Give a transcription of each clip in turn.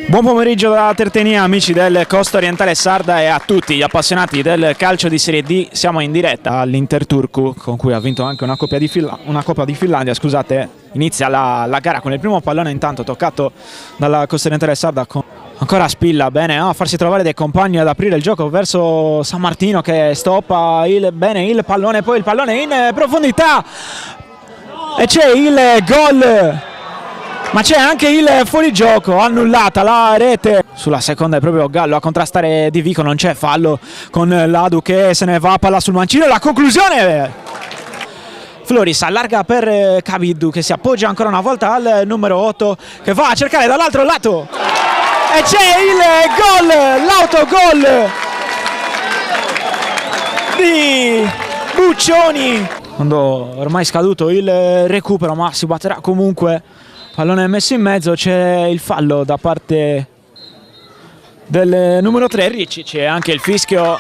Buon pomeriggio da Tertenia, amici del Costa Orientale Sarda, e a tutti gli appassionati del calcio di Serie D. Siamo in diretta all'Inter Turku, con cui ha vinto anche una Coppa di Finlandia. Scusate, inizia la gara con il primo pallone intanto toccato dalla Costa Orientale Sarda. Ancora Spilla, bene, a farsi trovare dei compagni ad aprire il gioco verso San Martino, che stoppa il pallone, poi il pallone in profondità e c'è il gol. Ma c'è anche il fuorigioco, annullata la rete. Sulla seconda è proprio Gallo a contrastare Di Vico, non c'è fallo con Ladu che se ne va, palla sul mancino, la conclusione. Floris allarga per Kabidou, che si appoggia ancora una volta al numero 8, che va a cercare dall'altro lato. E c'è il gol, l'autogol di Buccioni. Quando ormai scaduto il recupero, ma si batterà comunque. Pallone messo in mezzo, c'è il fallo da parte del numero 3 Ricci, c'è anche il fischio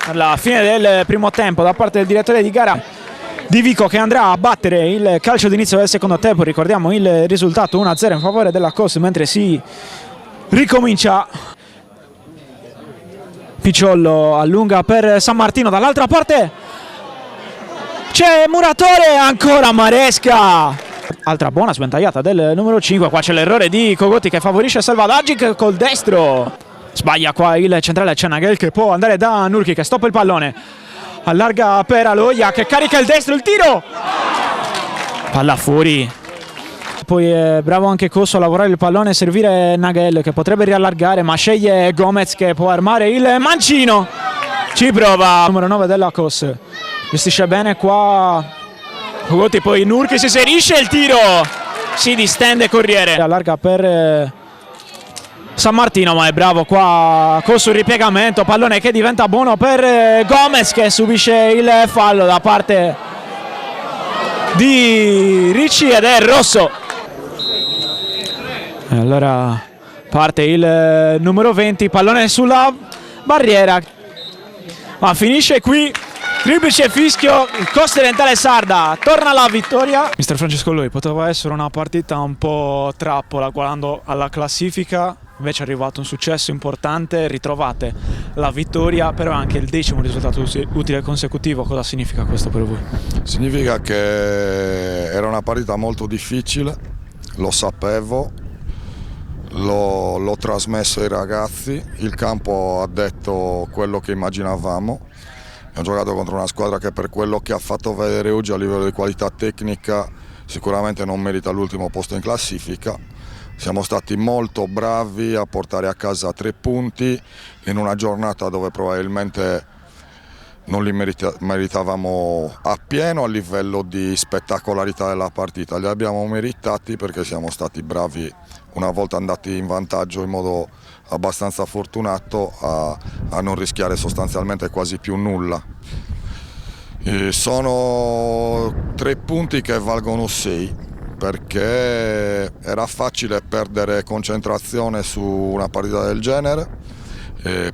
alla fine del primo tempo da parte del direttore di gara Di Vico, che andrà a battere il calcio d'inizio del secondo tempo. Ricordiamo il risultato 1-0 in favore della COS, mentre si ricomincia. Picciollo allunga per San Martino, dall'altra parte c'è Muratore, ancora Maresca. Altra buona sventagliata del numero 5, qua c'è l'errore di Cogotti che favorisce Salvadagic col destro. Sbaglia qua il centrale Cenagel, che può andare da Nurki, che stoppa il pallone. Allarga per Aloia, che carica il destro, il tiro! Palla fuori. Poi è bravo anche Cosso a lavorare il pallone e servire Nagel, che potrebbe riallargare, ma sceglie Gomez, che può armare il mancino. Ci prova. Numero 9 della COS. Gestisce bene qua Cogotti, poi Nurki si inserisce, il tiro si distende Corriere, allarga per San Martino, ma è bravo qua con sul ripiegamento, pallone che diventa buono per Gomez, che subisce il fallo da parte di Ricci ed è rosso. E allora parte il numero 20, pallone sulla barriera, ma finisce qui. Triplice fischio, il Costa Orientale Sarda torna alla vittoria. Mister Francesco Loi, poteva essere una partita un po' trappola guardando alla classifica, invece è arrivato un successo importante, ritrovate la vittoria, però anche il 10° risultato utile consecutivo. Cosa significa questo per voi? Significa che era una partita molto difficile, lo sapevo, l'ho trasmesso ai ragazzi, il campo ha detto quello che immaginavamo. Abbiamo giocato contro una squadra che, per quello che ha fatto vedere oggi a livello di qualità tecnica, sicuramente non merita l'ultimo posto in classifica. Siamo stati molto bravi a portare a casa 3 punti in una giornata dove probabilmente non li meritavamo appieno a livello di spettacolarità della partita. Li abbiamo meritati perché siamo stati bravi, una volta andati in vantaggio in modo abbastanza fortunato, a non rischiare sostanzialmente quasi più nulla. Sono 3 punti che valgono 6, perché era facile perdere concentrazione su una partita del genere,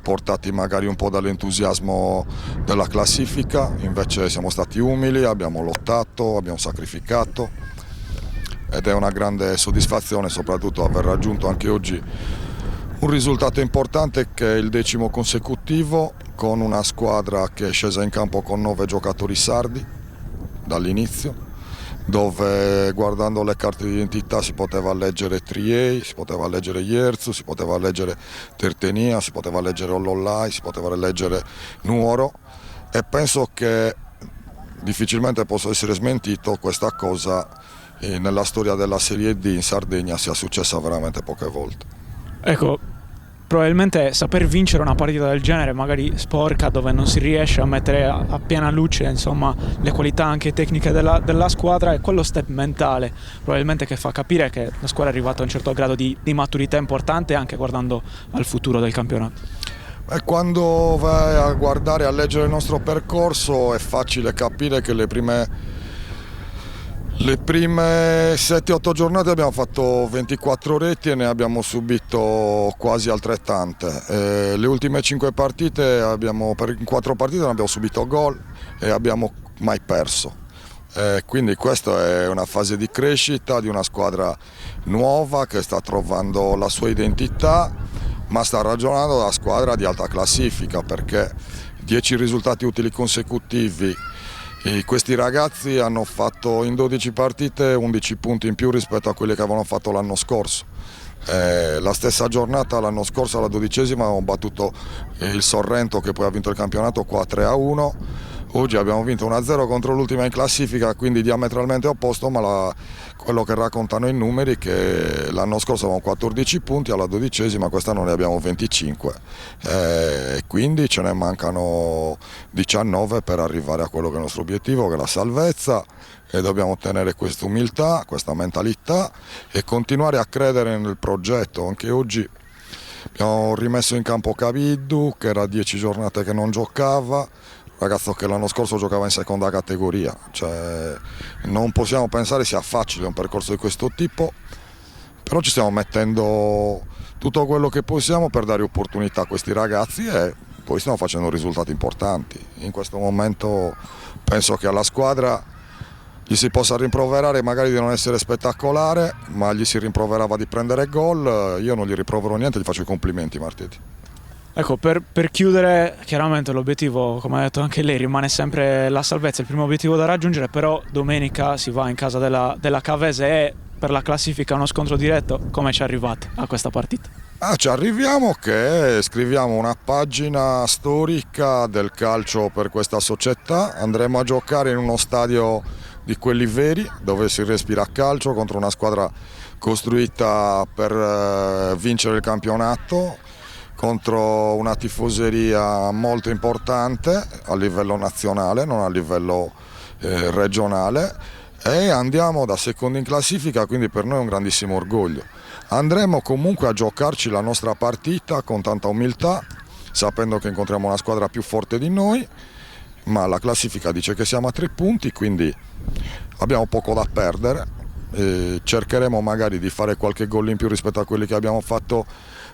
portati magari un po' dall'entusiasmo della classifica. Invece siamo stati umili, abbiamo lottato, abbiamo sacrificato, ed è una grande soddisfazione soprattutto aver raggiunto anche oggi un risultato importante, che è il 10° consecutivo, con una squadra che è scesa in campo con 9 giocatori sardi dall'inizio, dove guardando le carte d'identità si poteva leggere Triei, si poteva leggere Ierzu, si poteva leggere Tertenia, si poteva leggere Ollollai, si poteva leggere Nuoro, e penso che difficilmente possa essere smentito questa cosa. Nella storia della Serie D in Sardegna sia successa veramente poche volte. Ecco, probabilmente saper vincere una partita del genere, magari sporca, dove non si riesce a mettere a piena luce, insomma, le qualità anche tecniche della squadra, è quello step mentale probabilmente che fa capire che la squadra è arrivata a un certo grado di maturità importante, anche guardando al futuro del campionato. E quando vai a guardare, a leggere il nostro percorso, è facile capire che le prime 7-8 giornate abbiamo fatto 24 reti e ne abbiamo subito quasi altrettante. Le ultime 5 partite in 4 partite non abbiamo subito gol e abbiamo mai perso. Quindi questa è una fase di crescita di una squadra nuova che sta trovando la sua identità ma sta ragionando da squadra di alta classifica, perché 10 risultati utili consecutivi. Questi ragazzi hanno fatto in 12 partite 11 punti in più rispetto a quelli che avevano fatto l'anno scorso. La stessa giornata l'anno scorso alla 12ª abbiamo battuto il Sorrento, che poi ha vinto il campionato qua 3-1. Oggi abbiamo vinto 1-0 contro l'ultima in classifica, quindi diametralmente opposto, ma quello che raccontano i numeri è che l'anno scorso avevamo 14 punti alla 12ª, quest'anno ne abbiamo 25, quindi ce ne mancano 19 per arrivare a quello che è il nostro obiettivo, che è la salvezza, e dobbiamo ottenere questa umiltà, questa mentalità e continuare a credere nel progetto. Anche oggi abbiamo rimesso in campo Caviddu, che era 10 giornate che non giocava, ragazzo che l'anno scorso giocava in seconda categoria, cioè, non possiamo pensare sia facile un percorso di questo tipo, però ci stiamo mettendo tutto quello che possiamo per dare opportunità a questi ragazzi e poi stiamo facendo risultati importanti. In questo momento penso che alla squadra gli si possa rimproverare magari di non essere spettacolare, ma gli si rimproverava di prendere gol. Io non gli rimprovero niente, gli faccio i complimenti, Martiti. Ecco, per chiudere, chiaramente l'obiettivo, come ha detto anche lei, rimane sempre la salvezza, il primo obiettivo da raggiungere, però domenica si va in casa della Cavese e per la classifica uno scontro diretto. Come ci arrivate a questa partita? Ci arriviamo che scriviamo una pagina storica del calcio per questa società. Andremo a giocare in uno stadio di quelli veri, dove si respira calcio, contro una squadra costruita per vincere il campionato, contro una tifoseria molto importante a livello nazionale, non a livello regionale, e andiamo da secondo in classifica, quindi per noi è un grandissimo orgoglio. Andremo comunque a giocarci la nostra partita con tanta umiltà, sapendo che incontriamo una squadra più forte di noi, ma la classifica dice che siamo a 3 punti, quindi abbiamo poco da perdere. Cercheremo magari di fare qualche gol in più rispetto a quelli che abbiamo fatto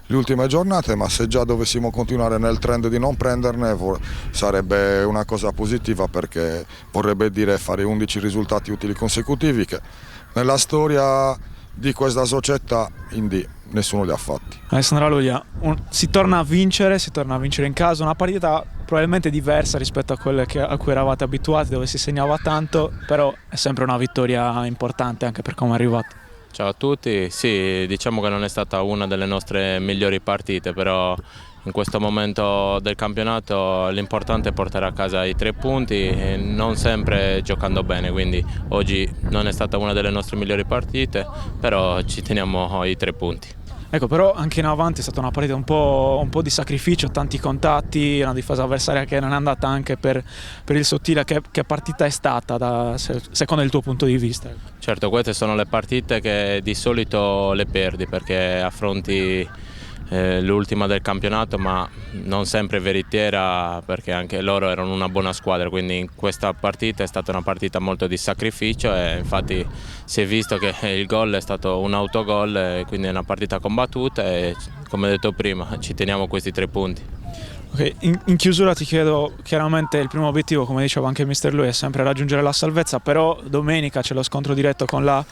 le ultime giornate, ma se già dovessimo continuare nel trend di non prenderne sarebbe una cosa positiva, perché vorrebbe dire fare 11 risultati utili consecutivi che nella storia di questa società nessuno li ha fatti. Alessandra Luglia, si torna a vincere in casa, una partita probabilmente diversa rispetto a quelle a cui eravate abituati, dove si segnava tanto, però è sempre una vittoria importante anche per come è arrivato. Ciao a tutti, sì, diciamo che non è stata una delle nostre migliori partite, però in questo momento del campionato l'importante è portare a casa i 3 punti, non sempre giocando bene, quindi oggi non è stata una delle nostre migliori partite, però ci teniamo i 3 punti. Ecco, però anche in avanti è stata una partita un po' di sacrificio, tanti contatti, una difesa avversaria che non è andata anche per il sottile. Che partita è stata secondo il tuo punto di vista? Certo, queste sono le partite che di solito le perdi perché affronti l'ultima del campionato, ma non sempre veritiera, perché anche loro erano una buona squadra, quindi in questa partita è stata una partita molto di sacrificio e infatti si è visto che il gol è stato un autogol, quindi è una partita combattuta e, come detto prima, ci teniamo questi 3 punti. Okay. In chiusura ti chiedo, chiaramente il primo obiettivo, come diceva anche il mister Lui, è sempre raggiungere la salvezza, però domenica c'è lo scontro diretto con la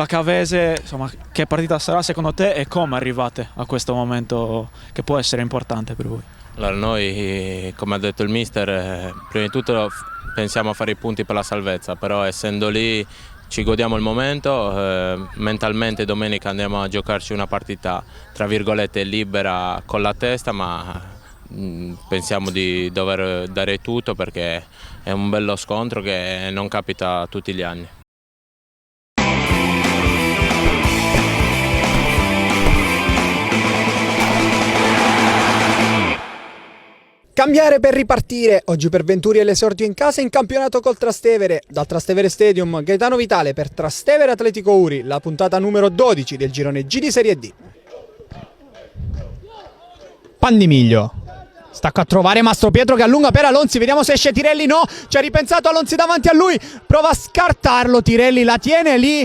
Cavese. Insomma, che partita sarà secondo te e come arrivate a questo momento che può essere importante per voi? Allora, noi, come ha detto il mister, prima di tutto pensiamo a fare i punti per la salvezza, però essendo lì ci godiamo il momento, mentalmente domenica andiamo a giocarci una partita tra virgolette libera con la testa, ma pensiamo di dover dare tutto perché è un bello scontro che non capita tutti gli anni. Cambiare per ripartire, oggi per Venturi è l'esordio in casa in campionato col Trastevere. Dal Trastevere Stadium, Gaetano Vitale per Trastevere Atletico Uri, la puntata numero 12 del girone G di Serie D. Pandimiglio, stacca a trovare Mastro Pietro che allunga per Alonzi, vediamo se esce Tirelli, no, ci ha ripensato Alonzi davanti a lui, prova a scartarlo, Tirelli la tiene lì.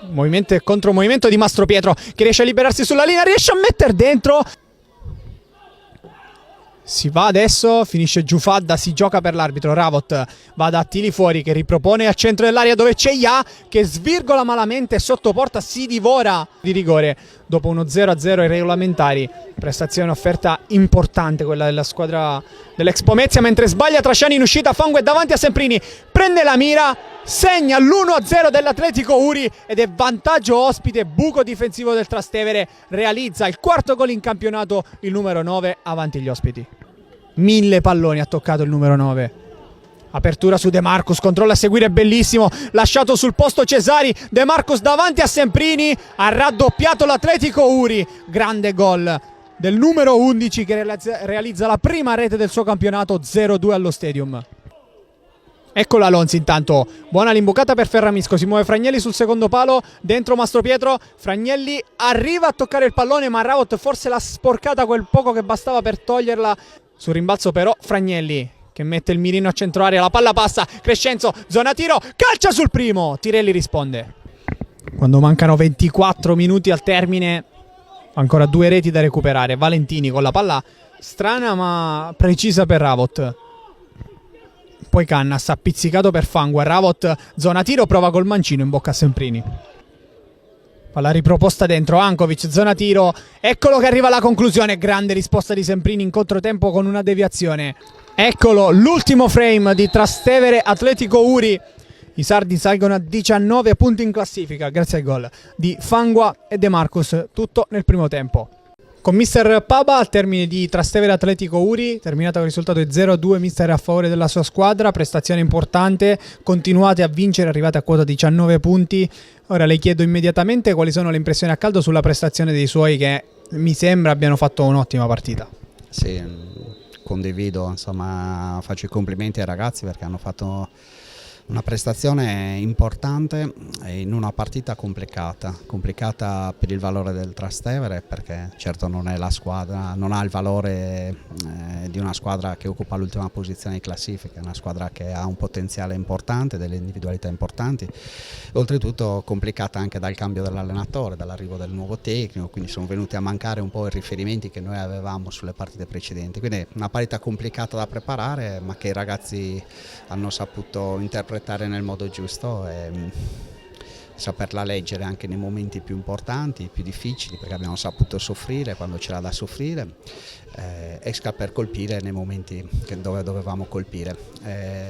Movimento e contromovimento di Mastro Pietro che riesce a liberarsi sulla linea, riesce a mettere dentro. Si va adesso, finisce Giufadda, si gioca per l'arbitro. Ravot va da Attili fuori che ripropone al centro dell'area dove c'è Ya che svirgola malamente sotto porta, si divora di rigore dopo uno 0-0 ai regolamentari. Prestazione offerta importante quella della squadra dell'Ex Pomezia, mentre sbaglia Trasciani in uscita. Fango è davanti a Semprini, prende la mira, segna l'1-0 dell'Atletico Uri ed è vantaggio ospite. Buco difensivo del Trastevere, realizza il quarto gol in campionato il numero 9 avanti gli ospiti. 1000 palloni ha toccato il numero 9. Apertura su De Marcus, controlla a seguire, bellissimo, lasciato sul posto Cesari. De Marcus davanti a Semprini, ha raddoppiato l'Atletico Uri. Grande gol del numero 11 che realizza la prima rete del suo campionato, 0-2 allo Stadium. Ecco l'Alonzi intanto, buona l'imbucata per Ferramisco, si muove Fragnelli sul secondo palo, dentro Mastropietro, Fragnelli arriva a toccare il pallone ma Ravot forse l'ha sporcata quel poco che bastava per toglierla. Sul rimbalzo però Fragnelli che mette il mirino a centro area, la palla passa, Crescenzo, zona tiro, calcia sul primo, Tirelli risponde. Quando mancano 24 minuti al termine, ancora 2 reti da recuperare. Valentini con la palla strana ma precisa per Ravot. Poi Cannas, appizzicato per Fango, Ravot, zona tiro, prova col mancino in bocca a Semprini. Palla riproposta dentro, Ankovic, zona tiro, eccolo che arriva alla conclusione, grande risposta di Semprini in controtempo con una deviazione. Eccolo l'ultimo frame di Trastevere Atletico Uri. I sardi salgono a 19 punti in classifica grazie al gol di Fangua e De Marcus, tutto nel primo tempo. Con mister Paba al termine di Trastevere Atletico Uri, terminato il risultato di 0-2, mister a favore della sua squadra, prestazione importante, continuate a vincere, arrivate a quota 19 punti. Ora le chiedo immediatamente quali sono le impressioni a caldo sulla prestazione dei suoi che mi sembra abbiano fatto un'ottima partita. Sì, condivido, insomma faccio i complimenti ai ragazzi perché hanno fatto una prestazione importante in una partita complicata per il valore del Trastevere perché certo non è la squadra, non ha il valore di una squadra che occupa l'ultima posizione in classifica, è una squadra che ha un potenziale importante, delle individualità importanti, oltretutto complicata anche dal cambio dell'allenatore, dall'arrivo del nuovo tecnico, quindi sono venuti a mancare un po' i riferimenti che noi avevamo sulle partite precedenti, quindi una partita complicata da preparare ma che i ragazzi hanno saputo interpretare nel modo giusto e saperla leggere anche nei momenti più importanti, più difficili, perché abbiamo saputo soffrire quando c'era da soffrire e saper colpire nei momenti dove dovevamo colpire.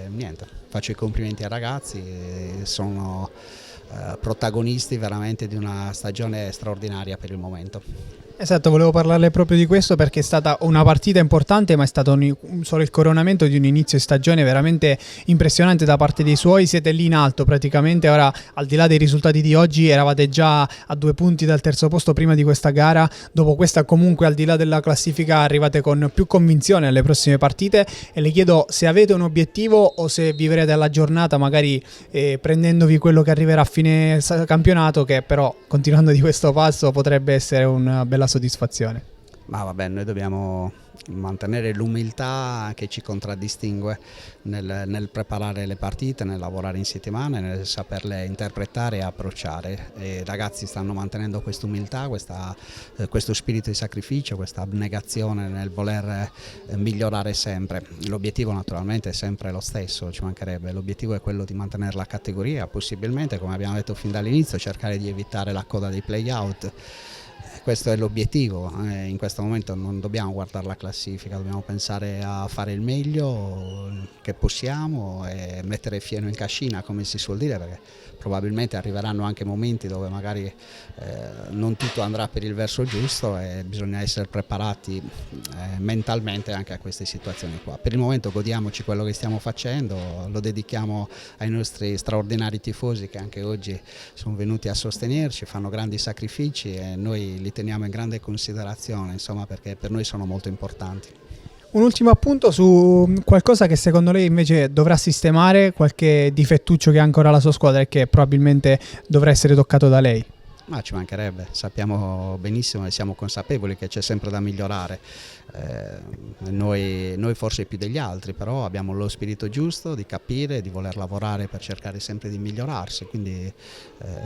Niente, faccio i complimenti ai ragazzi, sono protagonisti veramente di una stagione straordinaria per il momento. Esatto, volevo parlarle proprio di questo perché è stata una partita importante ma è stato solo il coronamento di un inizio di stagione veramente impressionante da parte dei suoi. Siete lì in alto praticamente, ora al di là dei risultati di oggi eravate già a 2 punti dal terzo posto prima di questa gara, dopo questa comunque al di là della classifica arrivate con più convinzione alle prossime partite e le chiedo se avete un obiettivo o se vivrete alla giornata magari prendendovi quello che arriverà a fine campionato, che però continuando di questo passo potrebbe essere una bella soddisfazione. Ma vabbè, noi dobbiamo mantenere l'umiltà che ci contraddistingue nel preparare le partite, nel lavorare in settimana, nel saperle interpretare e approcciare. E i ragazzi stanno mantenendo questa umiltà, questo spirito di sacrificio, questa abnegazione nel voler migliorare sempre. L'obiettivo naturalmente è sempre lo stesso, ci mancherebbe. L'obiettivo è quello di mantenere la categoria, possibilmente, come abbiamo detto fin dall'inizio, cercare di evitare la coda dei play-out. Questo è l'obiettivo, in questo momento non dobbiamo guardare la classifica, dobbiamo pensare a fare il meglio che possiamo e mettere fieno in cascina, come si suol dire, perché probabilmente arriveranno anche momenti dove magari non tutto andrà per il verso giusto e bisogna essere preparati mentalmente anche a queste situazioni qua. Per il momento godiamoci quello che stiamo facendo, lo dedichiamo ai nostri straordinari tifosi che anche oggi sono venuti a sostenerci, fanno grandi sacrifici e noi li teniamo in grande considerazione, insomma, perché per noi sono molto importanti. Un ultimo appunto su qualcosa che secondo lei invece dovrà sistemare, qualche difettuccio che ha ancora la sua squadra e che probabilmente dovrà essere toccato da lei. Ma ci mancherebbe, sappiamo benissimo e siamo consapevoli che c'è sempre da migliorare, noi forse più degli altri, però abbiamo lo spirito giusto di capire, di voler lavorare per cercare sempre di migliorarsi, quindi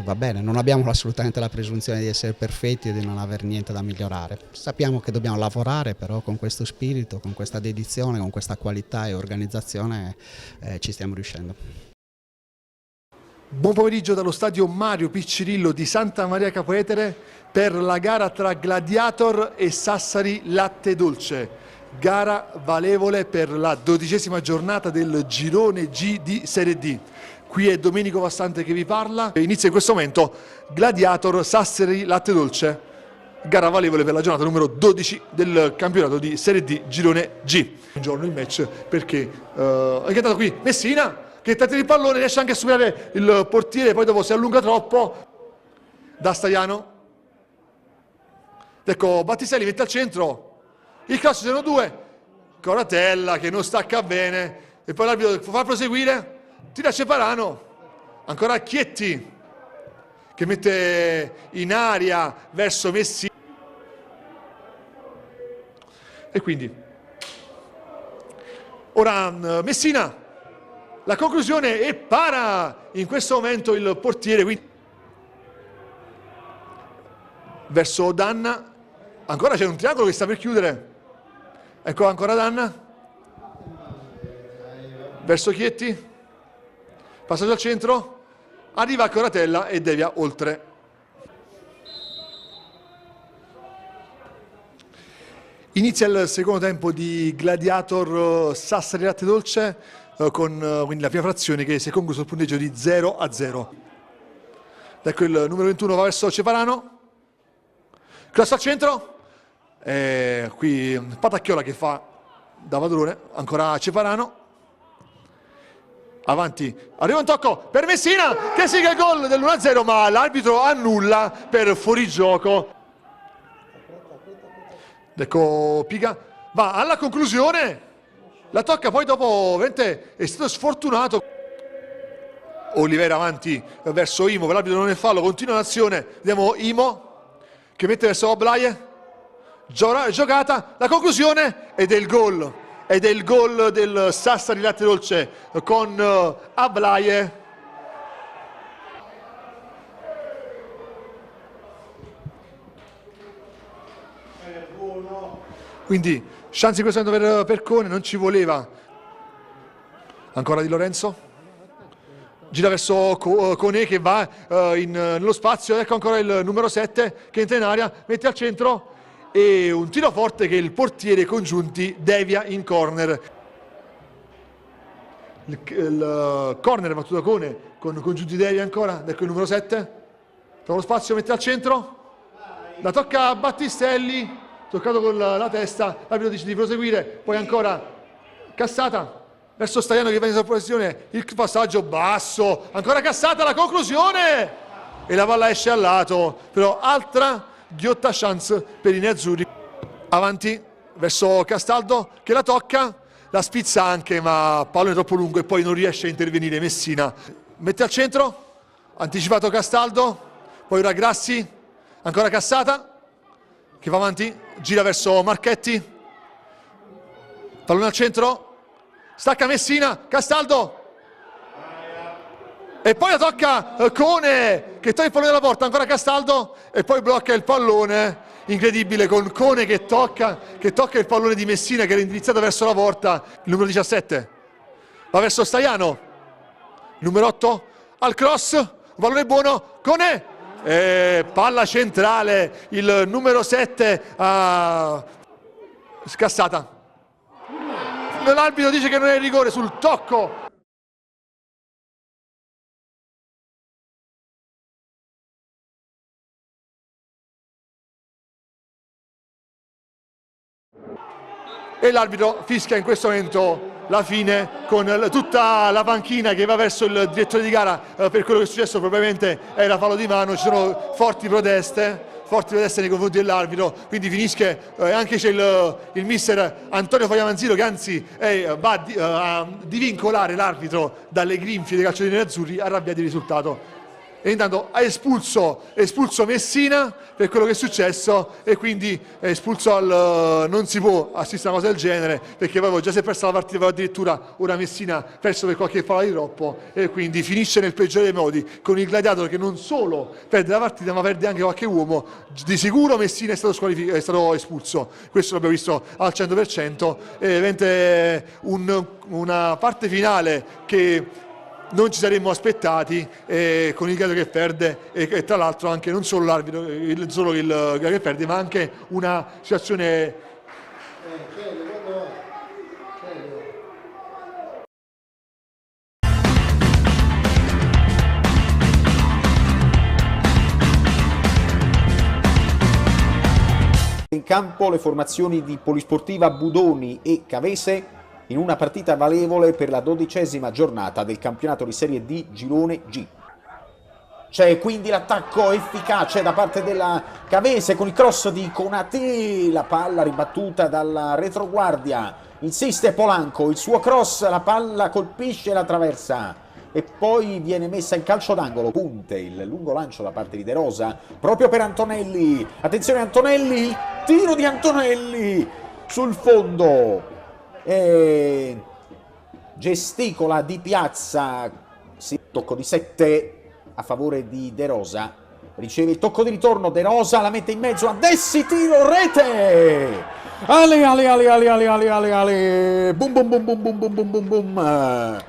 va bene, non abbiamo assolutamente la presunzione di essere perfetti e di non aver niente da migliorare, sappiamo che dobbiamo lavorare, però con questo spirito, con questa dedizione, con questa qualità e organizzazione ci stiamo riuscendo. Buon pomeriggio dallo stadio Mario Piccirillo di Santa Maria Capoetere per la gara tra Gladiator e Sassari Latte Dolce. Gara valevole per la 12ª giornata del girone G di Serie D. Qui è Domenico Vassante che vi parla. Inizia in questo momento Gladiator Sassari Latte Dolce. Gara valevole per la giornata numero 12 del campionato di Serie D girone G. Un giorno il match perché è entrato qui Messina, che tenta il pallone, riesce anche a superare il portiere, poi dopo si allunga troppo. Da Staiano. Ecco, Battistelli mette al centro. Il cross sono due. Coratella che non stacca bene. E poi l'arbitro fa proseguire. Tira Ceparano. Ancora Chietti che mette in aria verso Messi. E quindi ora Messina. La conclusione e para in questo momento il portiere, quindi verso Danna, ancora c'è un triangolo che sta per chiudere, ecco ancora Danna, verso Chietti, passaggio al centro, arriva a Coratella e devia oltre. Inizia il secondo tempo di Gladiator Sassari Latte Dolce, con quindi la prima frazione che si è concluso il punteggio di 0-0. Ecco il numero 21 va verso Ceparano, cross al centro, qui Patacchiola che fa da padrone, ancora Ceparano, avanti, arriva un tocco per Messina che sigla il gol dell'1-0, ma l'arbitro annulla per fuorigioco. Ecco Piga, va alla conclusione. La tocca poi dopo, veramente è stato sfortunato. Olivera avanti verso Imo, per l'arbitro non è fallo, continua l'azione. Vediamo Imo che mette verso Ablaye. Giocata, la conclusione ed è il gol. Ed è il gol del Sassari Latte Dolce con Ablaye. Quindi chance in questo momento per Cone, non ci voleva. Ancora Di Lorenzo. Gira verso Cone che va nello spazio. Ecco ancora il numero 7 che entra in area, mette al centro e un tiro forte che il portiere Congiunti devia in corner. Il corner battuto da Cone con Congiunti devia ancora. Ecco il numero 7. Trova lo spazio, mette al centro. La tocca a Battistelli. Toccato con la testa, l'arbitro dice di proseguire, poi ancora Cassata verso Staiano che va in sorpressione, il passaggio basso, ancora Cassata, la conclusione e la palla esce al lato, però altra ghiotta chance per i nerazzurri. Avanti verso Castaldo che la tocca, la spizza anche ma pallone troppo lungo e poi non riesce a intervenire Messina. Mette al centro, anticipato Castaldo, poi ora Grassi, ancora Cassata che va avanti, gira verso Marchetti, pallone al centro, stacca Messina, Castaldo e poi la tocca Cone che toglie il pallone dalla porta, ancora Castaldo e poi blocca il pallone, incredibile con Cone che tocca il pallone di Messina che era indirizzato verso la porta, il numero 17 va verso Staiano, numero 8 al cross, un pallone buono, Cone. Palla centrale, il numero 7 a Cassata. L'arbitro dice che non è rigore sul tocco. E l'arbitro fischia in questo momento la fine con tutta la panchina che va verso il direttore di gara per quello che è successo, probabilmente era fallo di mano, ci sono forti proteste nei confronti dell'arbitro, quindi finisce, anche c'è il mister Antonio Fogliamanzino che anzi va a divincolare l'arbitro dalle grinfie dei calciatori nerazzurri, arrabbiati il risultato. e intanto ha espulso Messina per quello che è successo, e quindi non si può assistere a una cosa del genere, perché poi già si è persa la partita, aveva addirittura ora Messina perso per qualche fallo di troppo, e quindi finisce nel peggiore dei modi con il Gladiator che non solo perde la partita ma perde anche qualche uomo. Di sicuro Messina è stato espulso, questo l'abbiamo visto al 100%, e veramente una parte finale che non ci saremmo aspettati, con il Gladiator che perde, e tra l'altro anche non solo l'arbitro, solo il Gladiator che perde, ma anche una situazione in campo le formazioni di Polisportiva Budoni e Cavese in una partita valevole per la 12ª giornata del campionato di Serie D Girone G. C'è quindi l'attacco efficace da parte della Cavese con il cross di Conati, la palla ribattuta dalla retroguardia, insiste Polanco, il suo cross, la palla colpisce la traversa e poi viene messa in calcio d'angolo. Punte il lungo lancio da parte di De Rosa proprio per Antonelli, attenzione Antonelli, il tiro di Antonelli sul fondo e gesticola Di Piazza, sì, tocco di 7 a favore di De Rosa, riceve il tocco di ritorno, De Rosa la mette in mezzo a Dessi, tiro, rete, ale ale ale ale ale ale ale ale, bum bum bum bum bum bum bum bum bum,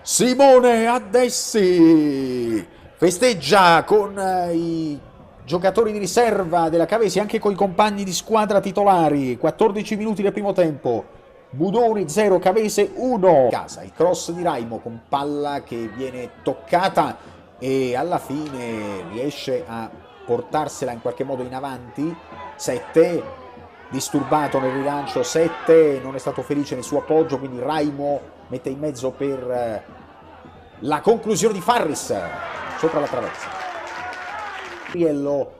Simone Addessi festeggia con i giocatori di riserva della Cavesi, anche con i compagni di squadra titolari. 14 minuti del primo tempo, Budoni 0, Cavese 1. Casa, il cross di Raimo con palla che viene toccata e alla fine riesce a portarsela in qualche modo in avanti. 7, disturbato nel rilancio, 7 non è stato felice nel suo appoggio, quindi Raimo mette in mezzo per la conclusione di Farris sopra la traversa. Riello,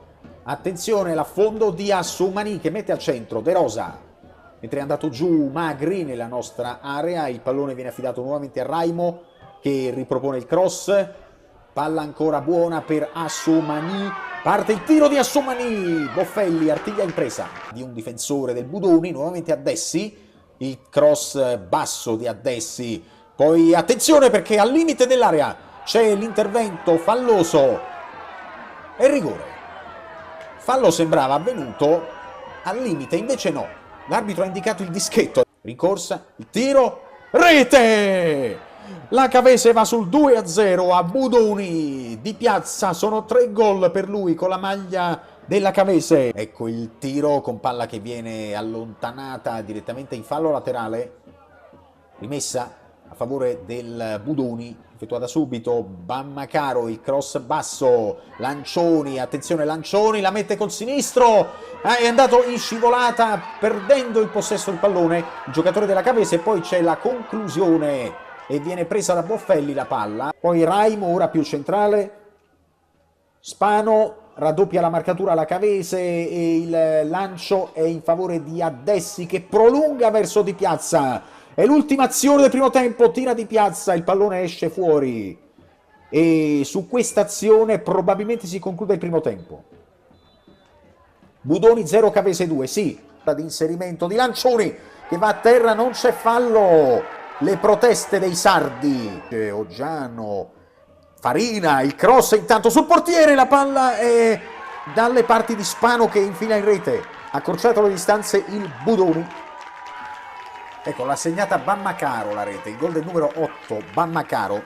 attenzione, l'affondo di Assumani che mette al centro De Rosa, mentre è andato giù Magri nella nostra area, il pallone viene affidato nuovamente a Raimo che ripropone il cross, palla ancora buona per Assumani, parte il tiro di Assumani, Boffelli artiglia in presa di un difensore del Budoni, nuovamente Addessi, il cross basso di Addessi, poi attenzione perché al limite dell'area c'è l'intervento falloso e rigore. Fallo sembrava avvenuto al limite, invece no, l'arbitro ha indicato il dischetto, rincorsa, il tiro, rete! La Cavese va sul 2-0 a Budoni, Di Piazza, sono 3 gol per lui con la maglia della Cavese. Ecco il tiro con palla che viene allontanata direttamente in fallo laterale, rimessa a favore del Budoni, effettuata subito. Bammacaro, il cross basso, Lancioni, attenzione Lancioni, la mette col sinistro, è andato in scivolata perdendo il possesso del pallone il giocatore della Cavese, poi c'è la conclusione e viene presa da Boffelli la palla, poi Raimo ora più centrale, Spano raddoppia la marcatura alla Cavese e il lancio è in favore di Addessi che prolunga verso Di Piazza. È l'ultima azione del primo tempo, tira Di Piazza, il pallone esce fuori e su questa azione probabilmente si conclude il primo tempo. Budoni 0, Cavese 2, sì, di inserimento di Lancioni che va a terra, non c'è fallo. Le proteste dei sardi, Oggiano, Farina, il cross intanto sul portiere, la palla è dalle parti di Spano che infila in rete, accorciato le distanze il Budoni. Ecco, l'ha segnata Bammacaro la rete, il gol del numero 8, Bammacaro.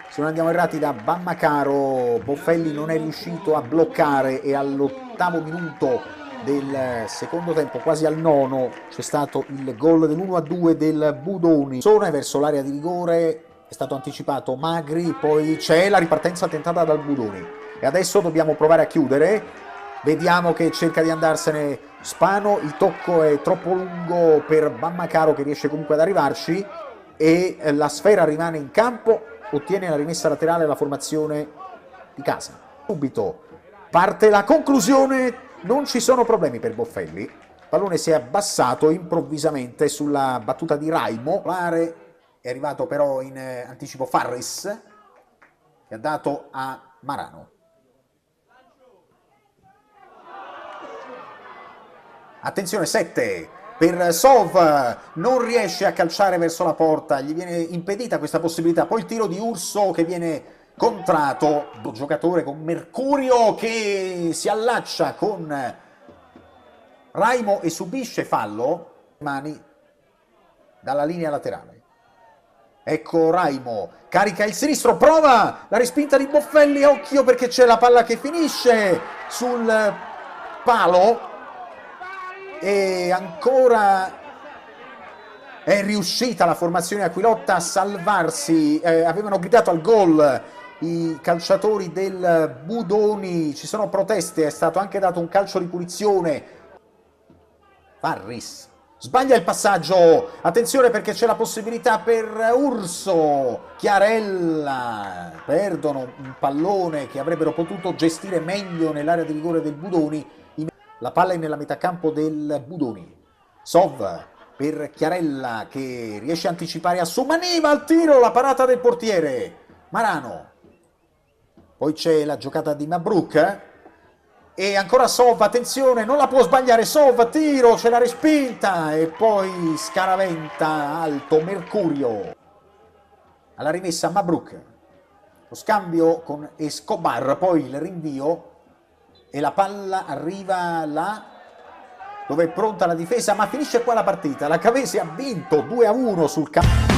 Se non andiamo errati da Bammacaro, Boffelli non è riuscito a bloccare e all'8° minuto del secondo tempo, quasi al 9°, c'è stato il gol dell'1-2 del Budoni. Zona verso l'area di rigore, è stato anticipato Magri, poi c'è la ripartenza tentata dal Budoni. E adesso dobbiamo provare a chiudere, vediamo che cerca di andarsene Spano, il tocco è troppo lungo per Bammacaro che riesce comunque ad arrivarci e la sfera rimane in campo, ottiene la rimessa laterale la formazione di casa. Subito parte la conclusione, non ci sono problemi per Boffelli, il pallone si è abbassato improvvisamente sulla battuta di Raimo, è arrivato però in anticipo Farris, che ha dato a Marano. Attenzione, 7 per Sov, non riesce a calciare verso la porta, gli viene impedita questa possibilità. Poi il tiro di Urso che viene contrato, giocatore con Mercurio che si allaccia con Raimo e subisce fallo, mani dalla linea laterale. Ecco Raimo, carica il sinistro, prova la respinta di Boffelli, occhio perché c'è la palla che finisce sul palo e ancora è riuscita la formazione Aquilotta a salvarsi. Avevano gridato al gol i calciatori del Budoni, ci sono proteste, è stato anche dato un calcio di punizione. Farris sbaglia il passaggio, attenzione perché c'è la possibilità per Urso, Chiarella, perdono un pallone che avrebbero potuto gestire meglio nell'area di rigore del Budoni. La palla è nella metà campo del Budoni. Sov per Chiarella che riesce a anticipare a Sumaniva al tiro, la parata del portiere Marano. Poi c'è la giocata di Mabruk e ancora Sov, attenzione, non la può sbagliare Sov, tiro, c'è la respinta e poi scaraventa alto Mercurio. Alla rimessa Mabruk, lo scambio con Escobar, poi il rinvio e la palla arriva là dove è pronta la difesa, ma finisce qua la partita. La Cavesi ha vinto 2-1 sul campo.